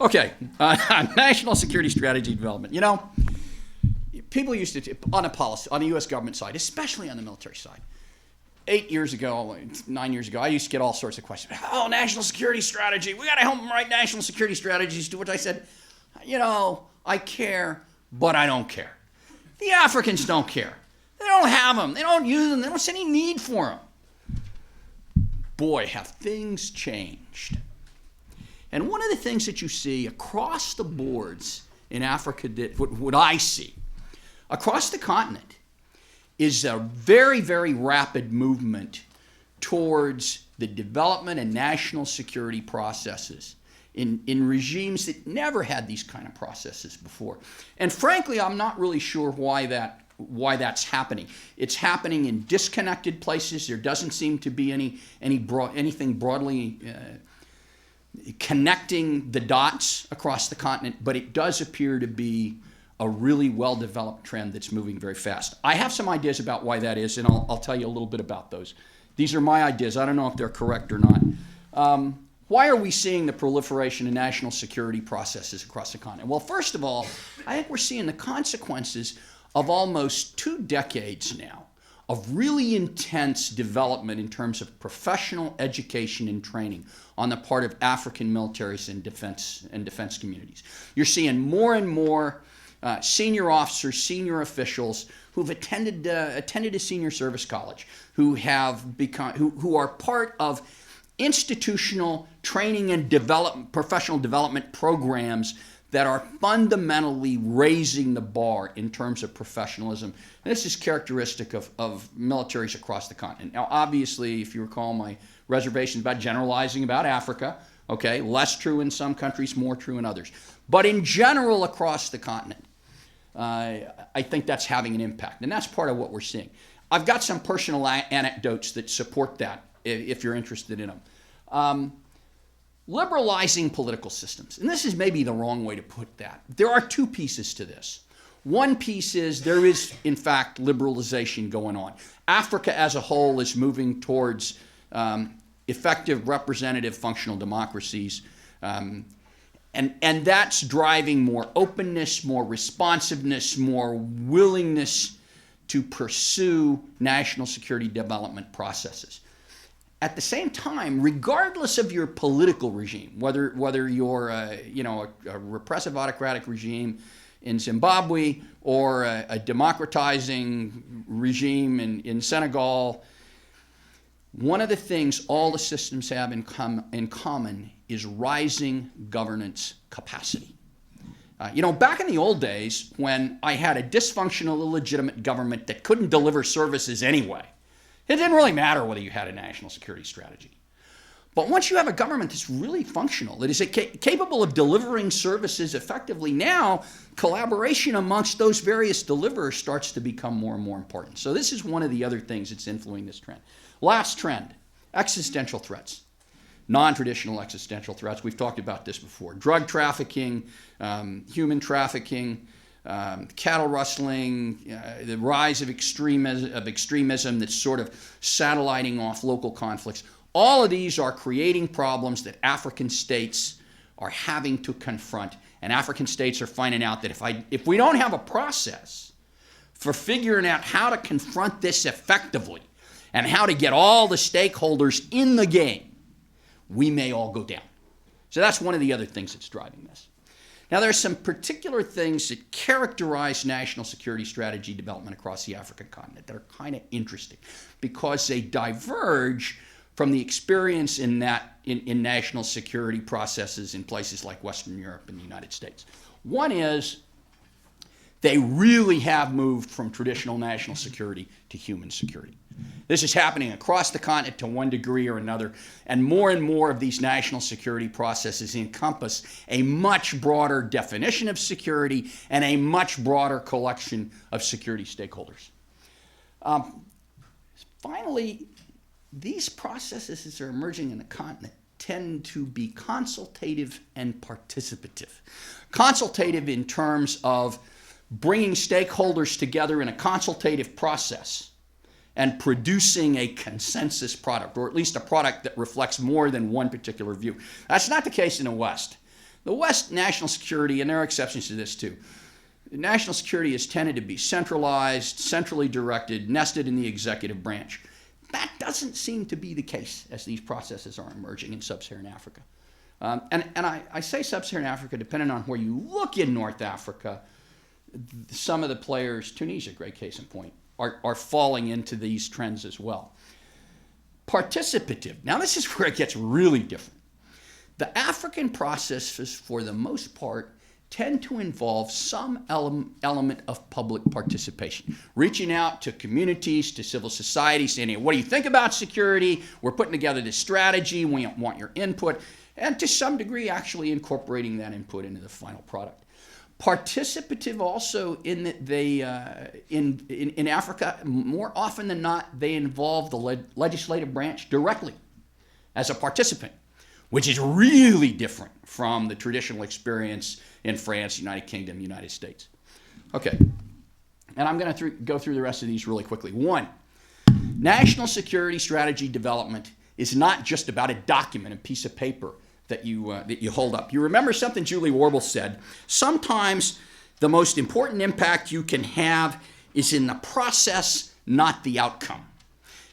Okay, national security strategy development. You know, people used to, on the U.S. government side, especially on the military side, 8 years ago, 9 years ago, I used to get all sorts of questions. Oh, national security strategy. We got to help them write national security strategies, to which I said, you know, I care, but I don't care. The Africans don't care. They don't have them. They don't use them. They don't see any need for them. Boy, have things changed. And one of the things that you see across the boards in Africa, what I see across the continent, is a very, very rapid movement towards the development and national security processes in regimes that never had these kind of processes before. And frankly, I'm not really sure why that's happening. It's happening in disconnected places. There doesn't seem to be anything broadly connecting the dots across the continent, but it does appear to be a really well-developed trend that's moving very fast. I have some ideas about why that is, and I'll tell you a little bit about those. These are my ideas. I don't know if they're correct or not. Why are we seeing the proliferation of national security processes across the continent? Well, first of all, I think we're seeing the consequences of almost 2 decades now of really intense development in terms of professional education and training on the part of African militaries and defense communities. You're seeing more and more senior officers, senior officials who've attended a senior service college, who are part of institutional training and professional development programs that are fundamentally raising the bar in terms of professionalism. And this is characteristic of militaries across the continent. Now, obviously, if you recall my reservations about generalizing about Africa, okay, less true in some countries, more true in others. But in general, across the continent, I think that's having an impact. And that's part of what we're seeing. I've got some personal anecdotes that support that, if you're interested in them. Liberalizing political systems. And this is maybe the wrong way to put that. There are 2 pieces to this. One piece is there is, in fact, liberalization going on. Africa as a whole is moving towards effective, representative, functional democracies. And that's driving more openness, more responsiveness, more willingness to pursue national security development processes. At the same time, regardless of your political regime, whether you're a repressive autocratic regime in Zimbabwe or a democratizing regime in Senegal, one of the things all the systems have in common is rising governance capacity. Back in the old days when I had a dysfunctional, illegitimate government that couldn't deliver services anyway, it didn't really matter whether you had a national security strategy. But once you have a government that's really functional, that is capable of delivering services effectively, now collaboration amongst those various deliverers starts to become more and more important. So this is one of the other things that's influencing this trend. Last trend, existential threats. Non-traditional existential threats. We've talked about this before. Drug trafficking, human trafficking, cattle rustling, the rise of extremism that's sort of satelliting off local conflicts. All of these are creating problems that African states are having to confront. And African states are finding out that if we don't have a process for figuring out how to confront this effectively and how to get all the stakeholders in the game, we may all go down. So that's one of the other things that's driving this. Now, there are some particular things that characterize national security strategy development across the African continent that are kind of interesting because they diverge from the experience in national security processes in places like Western Europe and the United States. One is they really have moved from traditional national security to human security. This is happening across the continent to one degree or another, and more of these national security processes encompass a much broader definition of security and a much broader collection of security stakeholders. Finally, these processes as they're emerging in the continent tend to be consultative and participative. Consultative in terms of bringing stakeholders together in a consultative process and producing a consensus product, or at least a product that reflects more than one particular view. That's not the case in the West. The West, national security, and there are exceptions to this too, national security has tended to be centralized, centrally directed, nested in the executive branch. That doesn't seem to be the case as these processes are emerging in sub-Saharan Africa. And I say sub-Saharan Africa, depending on where you look in North Africa, some of the players, Tunisia, great case in point, are falling into these trends as well. Participative. Now this is where it gets really different. The African processes, for the most part, tend to involve some element of public participation. Reaching out to communities, to civil society, saying, hey, what do you think about security? We're putting together this strategy. We want your input. And to some degree, actually incorporating that input into the final product. Participative also in that they, in Africa, more often than not, they involve the legislative branch directly as a participant, which is really different from the traditional experience in France, United Kingdom, United States. Okay, and I'm going to go through the rest of these really quickly. One, national security strategy development is not just about a document, a piece of paper that you hold up. You remember something Julie Warble said, sometimes the most important impact you can have is in the process, not the outcome.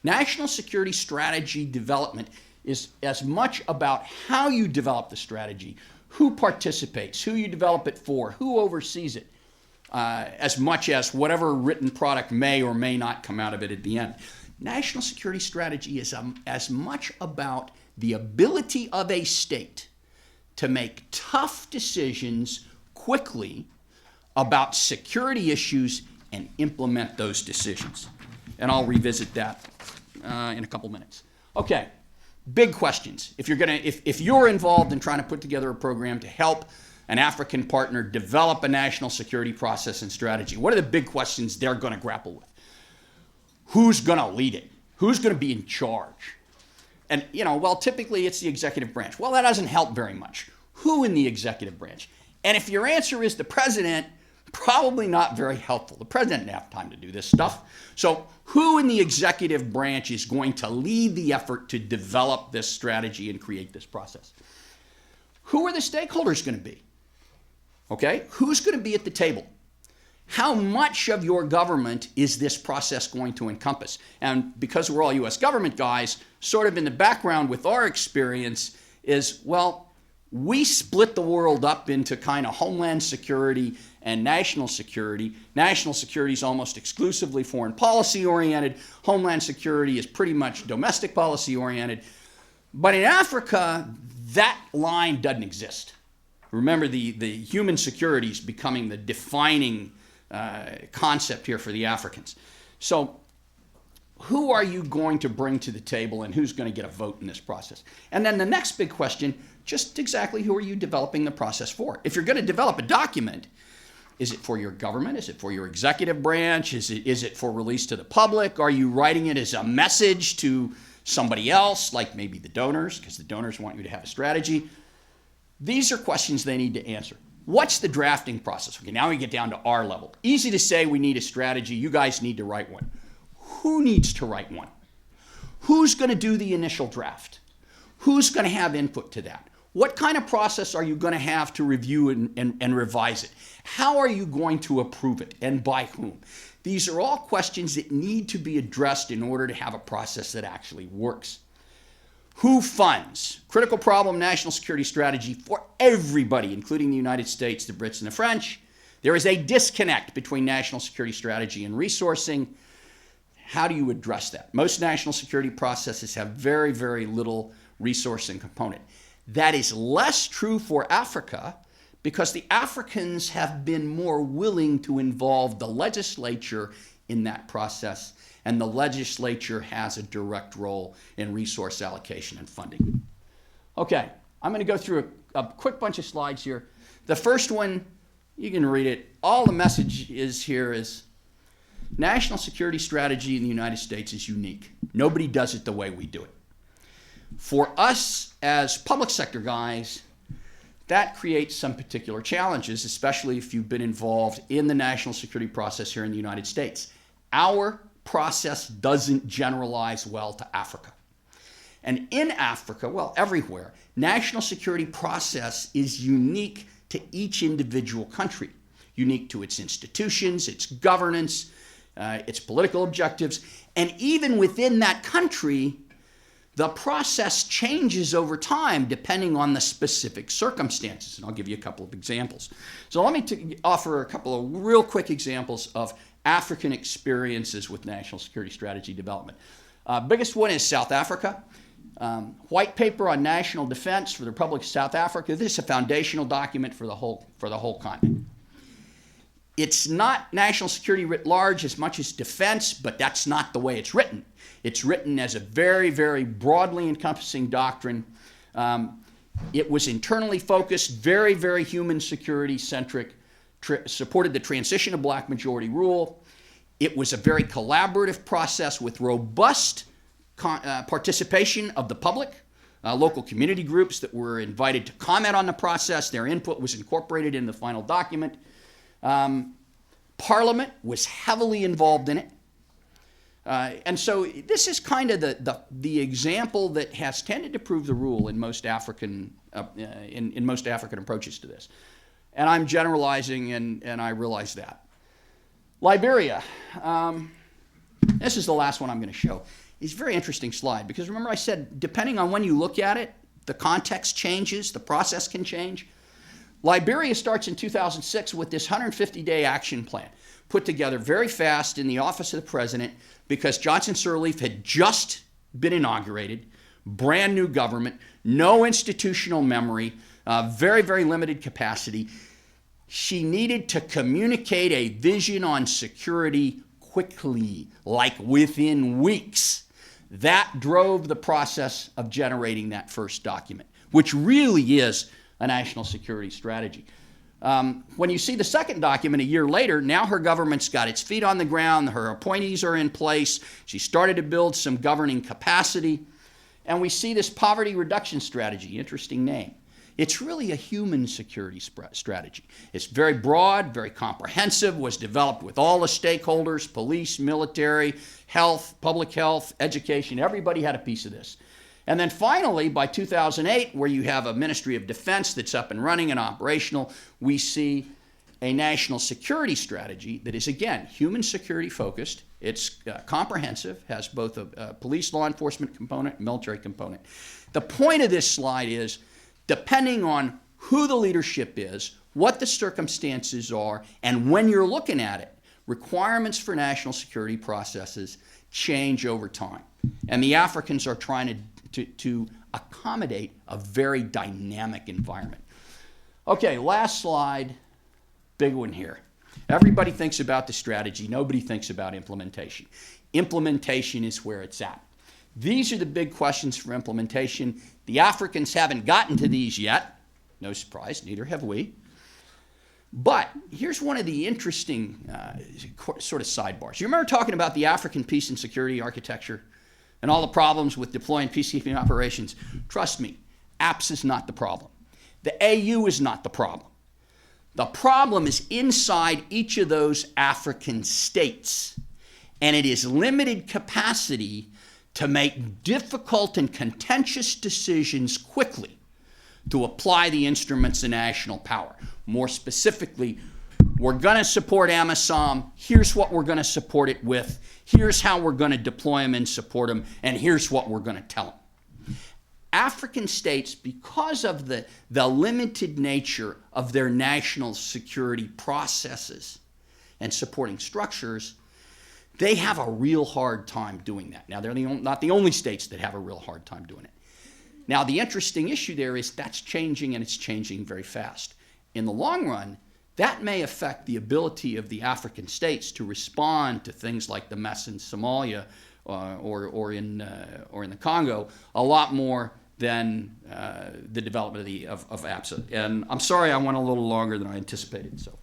National security strategy development is as much about how you develop the strategy, who participates, who you develop it for, who oversees it, as much as whatever written product may or may not come out of it at the end. National security strategy is as much about the ability of a state to make tough decisions quickly about security issues and implement those decisions. And I'll revisit that in a couple minutes. Okay. Big questions. If you're involved in trying to put together a program to help an African partner develop a national security process and strategy, what are the big questions they're going to grapple with? Who's going to lead it? Who's going to be in charge? And, well, typically it's the executive branch. Well, that doesn't help very much. Who in the executive branch? And if your answer is the president, probably not very helpful. The president didn't have time to do this stuff. So who in the executive branch is going to lead the effort to develop this strategy and create this process? Who are the stakeholders going to be? Okay, who's going to be at the table? How much of your government is this process going to encompass? And because we're all U.S. government guys, sort of in the background with our experience is, well, we split the world up into kind of homeland security and national security. National security is almost exclusively foreign policy oriented. Homeland security is pretty much domestic policy oriented. But in Africa, that line doesn't exist. Remember, the human security is becoming the defining concept here for the Africans. So who are you going to bring to the table and who's going to get a vote in this process? And then the next big question, just exactly who are you developing the process for? If you're going to develop a document, is it for your government? Is it for your executive branch? Is it for release to the public? Are you writing it as a message to somebody else, like maybe the donors, because the donors want you to have a strategy? These are questions they need to answer. What's the drafting process? Okay, now we get down to our level. Easy to say we need a strategy. You guys need to write one. Who needs to write one? Who's going to do the initial draft? Who's going to have input to that? What kind of process are you going to have to review and revise it? How are you going to approve it and by whom? These are all questions that need to be addressed in order to have a process that actually works. Who funds? Critical problem national security strategy for everybody, including the United States, the Brits, and the French. There is a disconnect between national security strategy and resourcing. How do you address that? Most national security processes have very, very little resourcing component. That is less true for Africa because the Africans have been more willing to involve the legislature in that process, and the legislature has a direct role in resource allocation and funding. Okay, I'm going to go through a quick bunch of slides here. The first one, you can read it. All the message is here is national security strategy in the United States is unique. Nobody does it the way we do it. For us as public sector guys, that creates some particular challenges, especially if you've been involved in the national security process here in the United States. Our process doesn't generalize well to Africa. And in Africa, well, everywhere, national security process is unique to each individual country, unique to its institutions, its governance, its political objectives. And even within that country, the process changes over time depending on the specific circumstances. And I'll give you a couple of examples. So let me offer a couple of real quick examples of African experiences with national security strategy development. Biggest one is South Africa. White paper on national defense for the Republic of South Africa. This is a foundational document for the whole continent. It's not national security writ large as much as defense, but that's not the way it's written. It's written as a very, very broadly encompassing doctrine. It was internally focused, very, very human security centric, supported the transition to black majority rule. It was a very collaborative process with robust participation of the public, local community groups that were invited to comment on the process. Their input was incorporated in the final document. Parliament was heavily involved in it. And so this is kind of the example that has tended to prove the rule in most African in most African approaches to this. And I'm generalizing, and I realize that. Liberia. This is the last one I'm going to show. It's a very interesting slide because remember I said depending on when you look at it, the context changes, the process can change. Liberia starts in 2006 with this 150-day action plan put together very fast in the office of the president because Johnson Sirleaf had just been inaugurated, brand new government, no institutional memory, very, very limited capacity. She needed to communicate a vision on security quickly, like within weeks. That drove the process of generating that first document, which really is a national security strategy. When you see the second document a year later, now her government's got its feet on the ground, her appointees are in place, she started to build some governing capacity, and we see this poverty reduction strategy, interesting name. It's really a human security strategy. It's very broad, very comprehensive, was developed with all the stakeholders, police, military, health, public health, education, everybody had a piece of this. And then finally, by 2008, where you have a Ministry of Defense that's up and running and operational, we see a national security strategy that is, again, human security focused. It's comprehensive, has both a police law enforcement component and military component. The point of this slide is, depending on who the leadership is, what the circumstances are, and when you're looking at it, requirements for national security processes change over time. And the Africans are trying to accommodate a very dynamic environment. Okay, last slide, big one here. Everybody thinks about the strategy, nobody thinks about implementation. Implementation is where it's at. These are the big questions for implementation. The Africans haven't gotten to these yet. No surprise, neither have we. But here's one of the interesting sort of sidebars. You remember talking about the African peace and security architecture and all the problems with deploying peacekeeping operations? Trust me, APS is not the problem. The AU is not the problem. The problem is inside each of those African states. And it is limited capacity to make difficult and contentious decisions quickly to apply the instruments of national power. More specifically, we're going to support AMISOM. Here's what we're going to support it with. Here's how we're going to deploy them and support them. And here's what we're going to tell them. African states, because of the limited nature of their national security processes and supporting structures, they have a real hard time doing that. Now, they're not the only states that have a real hard time doing it. Now, the interesting issue there is that's changing, and it's changing very fast. In the long run, that may affect the ability of the African states to respond to things like the mess in Somalia or in the Congo a lot more than the development of APSA. And I'm sorry I went a little longer than I anticipated. So.